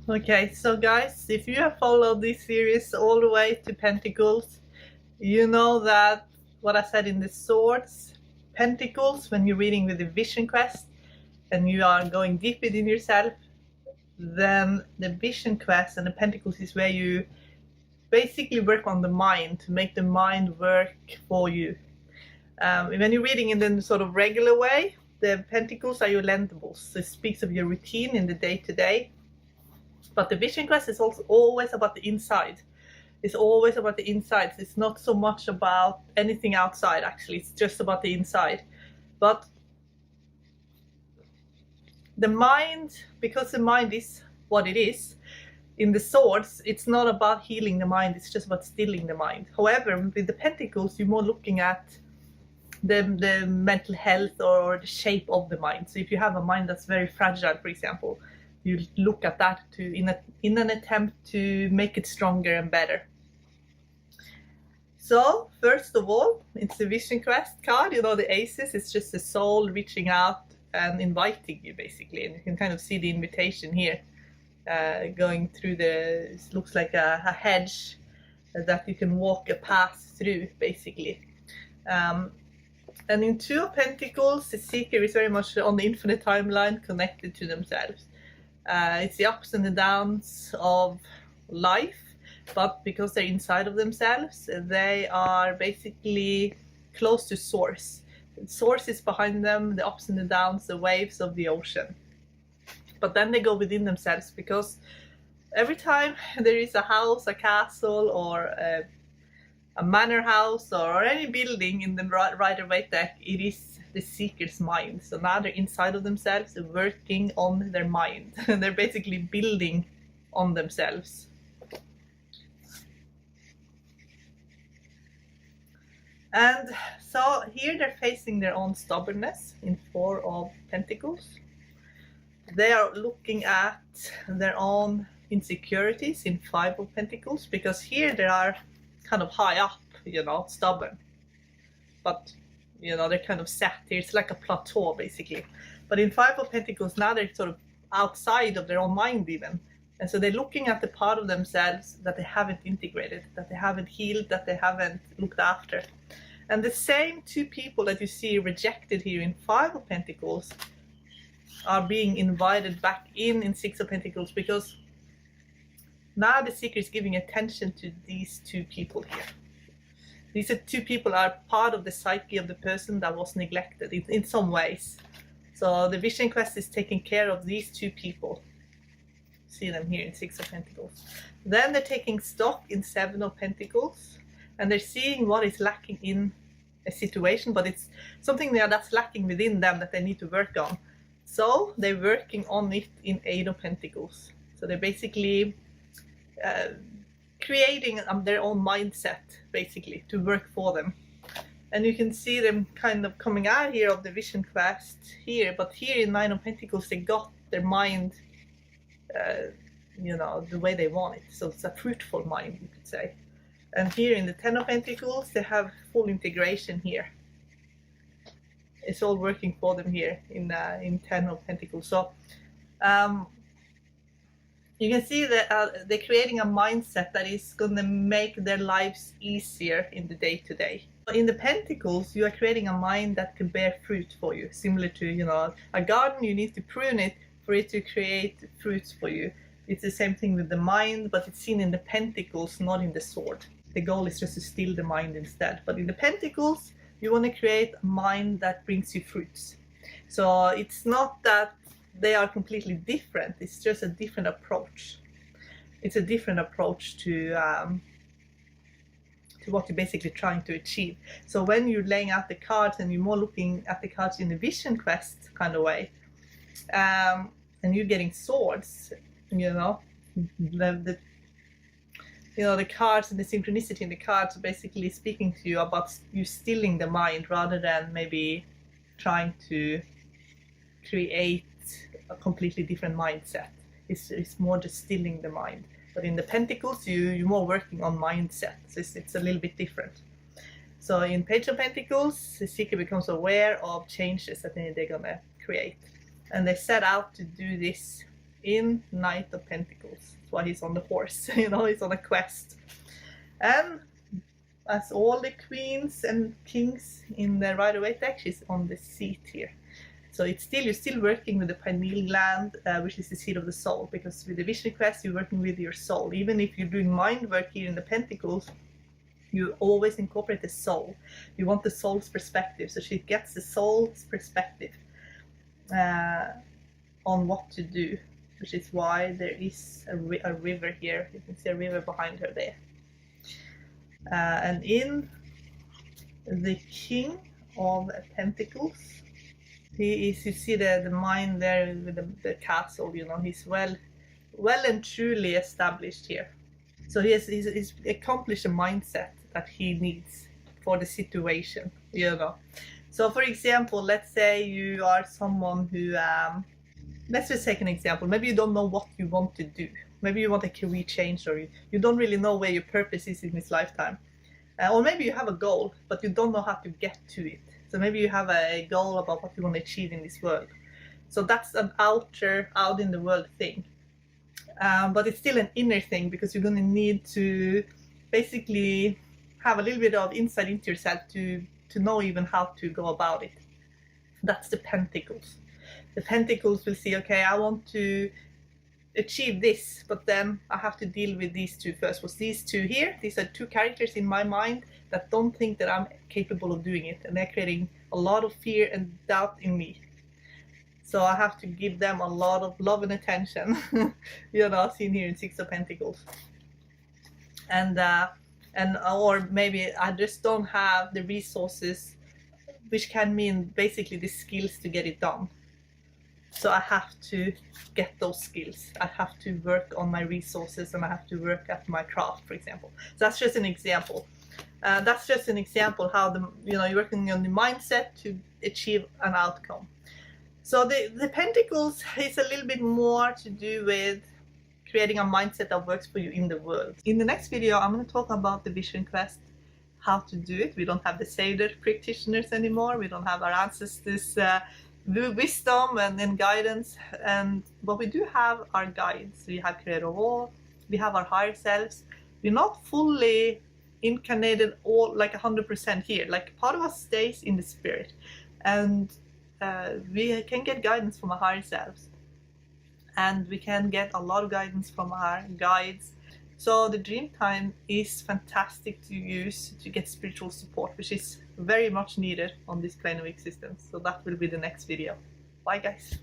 Okay, so guys, if you have followed this series all the way to Pentacles, you know that what I said in the Swords, Pentacles, when you're reading with the Vision Quest and you are going deep within yourself, then the Vision Quest and the Pentacles is where you basically work on the mind to make the mind work for you. When you're reading in the sort of regular way, the Pentacles are your lendables. So it speaks of your routine in the day-to-day. But the Vision Quest is also always about the inside. It's always about the inside. It's not so much about anything outside, actually. It's just about the inside. But the mind, because the mind is what it is, in the Swords, it's not about healing the mind. It's just about stilling the mind. However, with the Pentacles, you're more looking at the mental health or the shape of the mind. So if you have a mind that's very fragile, for example, you look at that in an attempt to make it stronger and better. So first of all, it's the Vision Quest card. You know, the aces, it's just the soul reaching out and inviting you, basically. And you can kind of see the invitation here, going through it looks like a hedge that you can walk a path through, basically. And in Two of Pentacles, the seeker is very much on the infinite timeline, connected to themselves. It's the ups and the downs of life, but because they're inside of themselves, they are basically close to source. Source is behind them, the ups and the downs, the waves of the ocean. But then they go within themselves, because every time there is a house, a castle, or a manor house, or any building in the Rider-Waite deck, it is the seeker's mind. So now they're inside of themselves, they're working on their mind. They're basically building on themselves. And so here they're facing their own stubbornness in Four of Pentacles. They are looking at their own insecurities in Five of Pentacles, because here they are kind of high up, you know, stubborn. But you know, they're kind of set here. It's like a plateau, basically. But in Five of Pentacles, now they're sort of outside of their own mind even. And so they're looking at the part of themselves that they haven't integrated, that they haven't healed, that they haven't looked after. And the same two people that you see rejected here in Five of Pentacles are being invited back in Six of Pentacles, because now the seeker is giving attention to these two people here. These two people are part of the psyche of the person that was neglected in some ways. So the Vision Quest is taking care of these two people. See them here in Six of Pentacles. Then they're taking stock in Seven of Pentacles, and they're seeing what is lacking in a situation, but it's something that's lacking within them that they need to work on. So they're working on it in Eight of Pentacles. So they're basically creating their own mindset, basically, to work for them. And you can see them kind of coming out here of the Vision Quest here, but here in Nine of Pentacles, they got their mind, you know, the way they want it. So it's a fruitful mind, you could say. And here in the Ten of Pentacles, they have full integration here. It's all working for them here in Ten of Pentacles. So you can see that they're creating a mindset that is going to make their lives easier in the day-to-day. In the Pentacles, you are creating a mind that can bear fruit for you, similar to, you know, a garden. You need to prune it for it to create fruits for you. It's the same thing with the mind, but it's seen in the Pentacles, not in the Sword. The goal is just to steal the mind instead. But in the Pentacles, you want to create a mind that brings you fruits. So it's not that they are completely different. It's just a different approach. It's a different approach to what you're basically trying to achieve. So when you're laying out the cards and you're more looking at the cards in the Vision Quest kind of way, and you're getting swords, you know, the cards and the synchronicity in the cards are basically speaking to you about you stilling the mind rather than maybe trying to create a completely different mindset. It's more just stilling the mind. But in the Pentacles, you're more working on mindset. So it's a little bit different. So in Page of Pentacles, the seeker becomes aware of changes that they're going to create. And they set out to do this in Knight of Pentacles. That's why he's on the horse, you know, he's on a quest. And as all the queens and kings in the Rider-Waite deck, she's on the seat here. So it's still, you're still working with the pineal gland, which is the seat of the soul, because with the vision quest, you're working with your soul. Even if you're doing mind work here in the Pentacles, you always incorporate the soul. You want the soul's perspective, so she gets the soul's perspective on what to do, which is why there is a river here. You can see a river behind her there. And in the King of Pentacles, he is, you see the mind there with the castle, you know, he's well and truly established here. So he's accomplished a mindset that he needs for the situation, you know. So for example, let's say you are someone who, let's just take an example. Maybe you don't know what you want to do. Maybe you want a career change, or you don't really know where your purpose is in this lifetime. Or maybe you have a goal, but you don't know how to get to it. So maybe you have a goal about what you want to achieve in this world. So that's an out in the world thing. But it's still an inner thing, because you're going to need to basically have a little bit of insight into yourself to know even how to go about it. That's the Pentacles. The Pentacles will see, okay, I want to achieve this, but then I have to deal with these two first. Was these two here? These are two characters in my mind that don't think that I'm capable of doing it, and they're creating a lot of fear and doubt in me. So I have to give them a lot of love and attention, you know, seen here in Six of Pentacles. And or maybe I just don't have the resources, which can mean basically the skills to get it done. So I have to get those skills. I have to work on my resources, and I have to work at my craft, for example. So that's just an example. That's just an example how you're working on the mindset to achieve an outcome. So the Pentacles is a little bit more to do with creating a mindset that works for you in the world. In the next video, I'm going to talk about the Vision Quest, how to do it. We don't have the Seder practitioners anymore. We don't have our ancestors' wisdom and guidance, but we do have our guides. We have Creator of all, we have our higher selves. We're not fully incarnated all like 100% here. Like part of us stays in the spirit, and we can get guidance from our higher selves, and we can get a lot of guidance from our guides. So the dream time is fantastic to use to get spiritual support, which is very much needed on this plane of existence. So that will be the next video. Bye guys.